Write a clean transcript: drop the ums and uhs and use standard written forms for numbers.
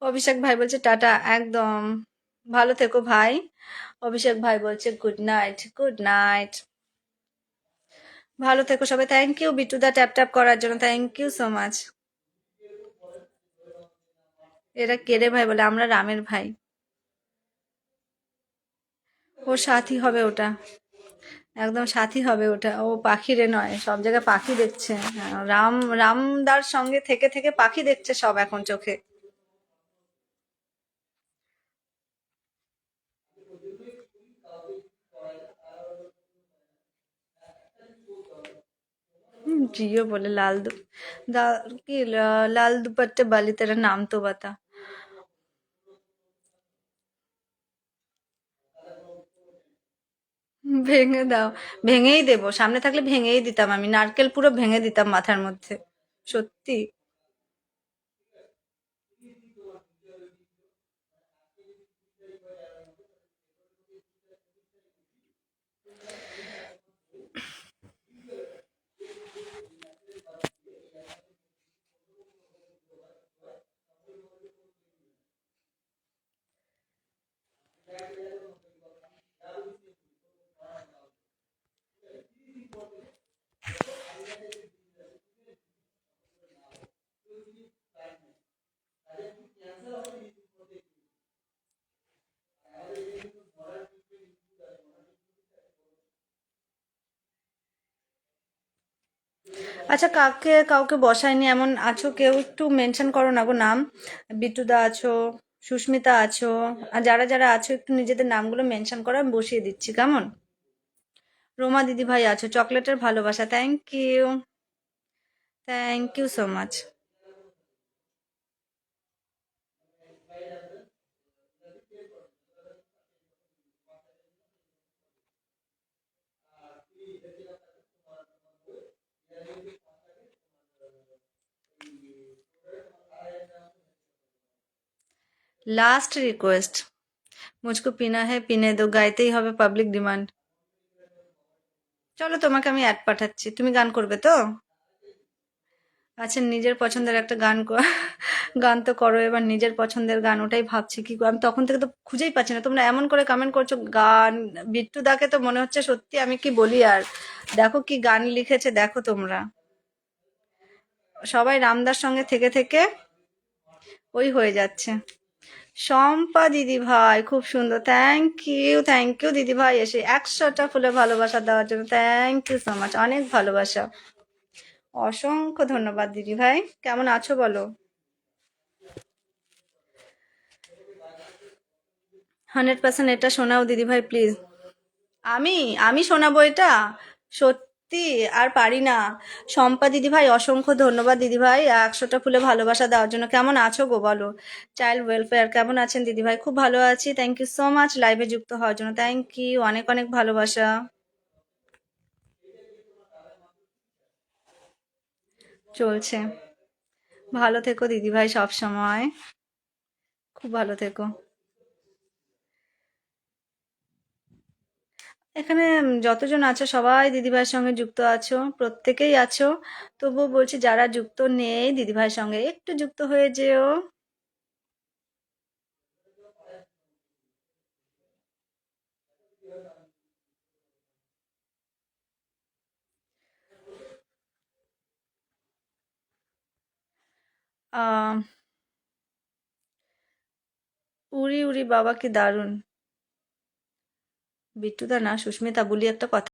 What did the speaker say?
অভিষেক ভাই বলছে টাটা, একদম। ভালো থেকো ভাই। অভিষেক ভাই বলছে গুড নাইট, গুড নাইট। ভালো থেকো সবাই। Thank you Bittu da tap tap করার জন্য, থ্যাংক ইউ সো মাচ। এরা কেড়ে ভাই বলে, আমরা রামের ভাই। ও সাথী হবে ওটা, একদম সাথী হবে ওটা। ও পাখিরে নয়, সব জায়গায় পাখি দেখছে। হ্যাঁ, রামদার সঙ্গে থেকে থেকে পাখি দেখছে সব এখন চোখে। जियो बोले लाल दु दा की लाल दुपट्टे वाली तेरा नाम तो बता। ভেঙে দাও। ভেঙেই দেবো, সামনে থাকলে ভেঙেই দিতাম, আমি নারকেল পুরো ভেঙে দিতাম মাথার মধ্যে। সত্যি। আচ্ছা, কাকে কাউকে বসায়নি এমন আছো কেউ, একটু মেনশন করো না গো নাম। বিট্টুদা আছো, সুস্মিতা আছো, আর যারা যারা আছো একটু নিজেদের নামগুলো মেনশন করো, আমি বসিয়ে দিচ্ছি কেমন। রোমা দিদি ভাই আছো, চকলেটের ভালোবাসা, thank you, thank you so much. Last request, मुझको पीना है पीने दो, গাইতেই হবে, পাবলিক ডিমান্ড। চলো তোমাকে আমি অ্যাড পাঠাচ্ছি, তুমি গান করবে তো? আচ্ছা, নিজের পছন্দের একটা গান গান তো করো এবার, নিজের পছন্দের গান, ওটাই ভাবছি কি আমি তখন থেকে তো খুঁজেই পাচ্ছি না। তোমরা এমন করে কমেন্ট করছো গান, বিট্টু দাকে তো মনে হচ্ছে সত্যি আমি কি বলি আর। দেখো কি গান লিখেছে দেখো তোমরা, সবাই রামদার সঙ্গে থেকে থেকে ওই হয়ে যাচ্ছে। শম্পা দিদি ভাই খুব সুন্দর, থ্যাংক ইউ দিদি ভাই, এসে 100টা ফুলে ভালোবাসা দেওয়ার জন্য, থ্যাংক ইউ সো মাচ, অনেক ভালোবাসা। অসংখ্য ধন্যবাদ দিদি ভাই। কেমন আছো বলো? 100% এটা শোনাও দিদি ভাই প্লিজ। আমি আমি শোনাবো এটা? সত্যি আর পারি না। শম্পা দিদি ভাই অসংখ্য ধন্যবাদ দিদি ভাই, 100টা ফুলে ভালোবাসা দেওয়ার জন্য। কেমন আছো গো বলো? চাইল্ড ওয়েলফেয়ার কেমন আছেন দিদি ভাই? খুব ভালো আছি, থ্যাংক ইউ সো মাচ লাইভে যুক্ত হওয়ার জন্য, থ্যাংক ইউ, অনেক অনেক ভালোবাসা। চলছে। ভালো থেকো দিদি ভাই সব সময়, খুব ভালো থেকো। এখানে যতজন আছো সবাই দিদিভাইয়ের সঙ্গে যুক্ত আছো, প্রত্যেকেই আছো। তবুও বলছি যারা যুক্ত নেই দিদিভাইয়ের সঙ্গে একটু যুক্ত হয়ে যেও। আহ উড়ি উড়ি বাবা কি দারুণ। বিট্টুদা না সুস্মিতা বলি একটা কথা।